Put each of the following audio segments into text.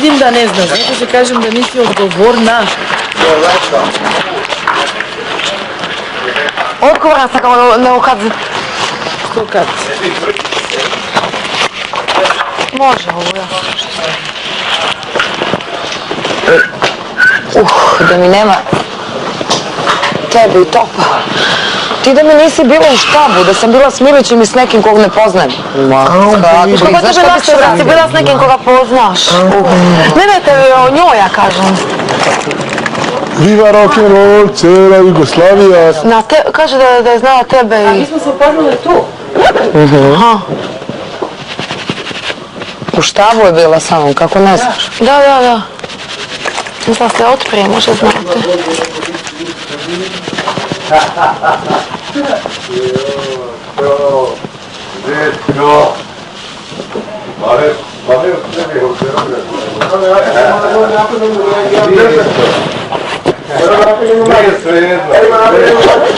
Vidim da ne znaš, zato se kažem da nisi odgovorna. Odgovorna sam kao nego kad... Što kad? Može ovo, ja. Da mi nema tebe i topa. Ti da mi nisi bila u štabu, da sam bila s Milićem i s nekim kog ne poznajem. Kako tebe lakše da si bila s nekim koga poznaš? Ne, te o njoj ja kažem. Viva rock'n'roll, cijela Jugoslavija. Kaže da je znala tebe i... A mi smo se upoznali tu. U štabu je bila sa mnom, kako ne znaš? Da. Mislila se otprije, možda znate.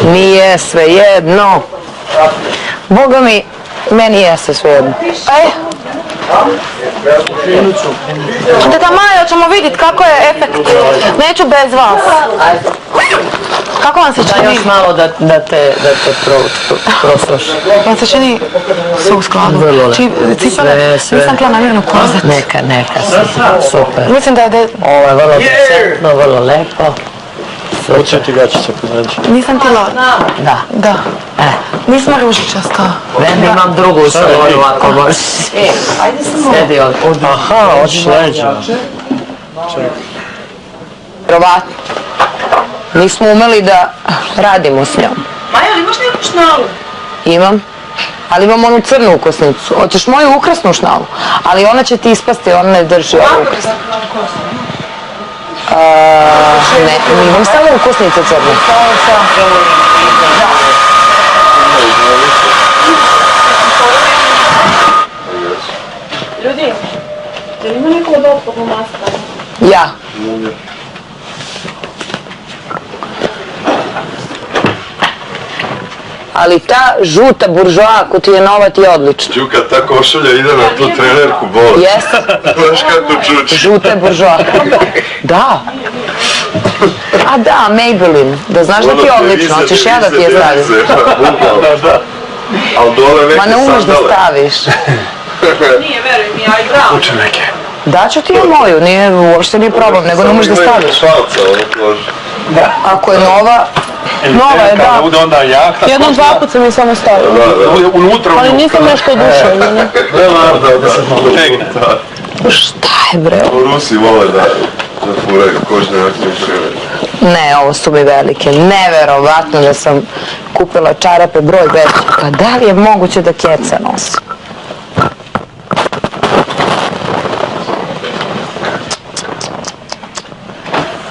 Nije svejedno. Boga mi, meni jeste svejedno. Teta Majo, ćemo vidjeti kako je efekt. Neću bez vas. Kako vam se čini? Da još malo da te prosloši. Vam se čini su u skladu? Vrlo lepo. Cipele, nisam tla namjerno kozati. Neka, super. Mislim da je... Ovo je vrlo decentno, vrlo lepo. Hoće ti gačice ponaći. Nisam tila... Da. Nisam ružičasta. Ne, imam drugu u salonu ako možeš. Sjedi ovdje. Aha, hoćeš leđa. Vjerovatno. Nismo umeli da radimo s njom. Maja, imaš neku šnalu? Imam. Ali imam onu crnu ukosnicu. Hoćeš moju ukrasnu šnalu? Ali ona će ti ispasti, ona ne drži ovu ukrasnu. Ne, imam samo ukosnice crne. Ljudi, je li ima neko od ovog maska? Ja. Ali ta žuta buržoa ko ti je nova ti je odlična. Đuka, ta košulja ide na tu trenerku bol. Jeste? Znaš kako čuči? Žuta buržoa. Da. A da, Maybelline. Da znaš da ti je odlično, hoćeš ja da ti je stavim. Ali dole neke Ma ne umeš da sandale. staviš. Nije, veruj mi, ja igram. Uče neke. Daću ti je moju, uopšte nije problem, nego ne umeš da staviš. Samo imaju šalca, ono kože. Ako je nova, nova je, da. Bude onda jahta. Jednom, dva put sam je samo stavila. Bude unutra. Ali nisam nešto oduševljena. Da se malo tegne. Šta je bre? Rusi vole da furaju kožne akcije ševe. Ne, ovo su mi velike. Neverovatno da sam kupila čarape broj veći. Pa da li je moguće da Keca nosi?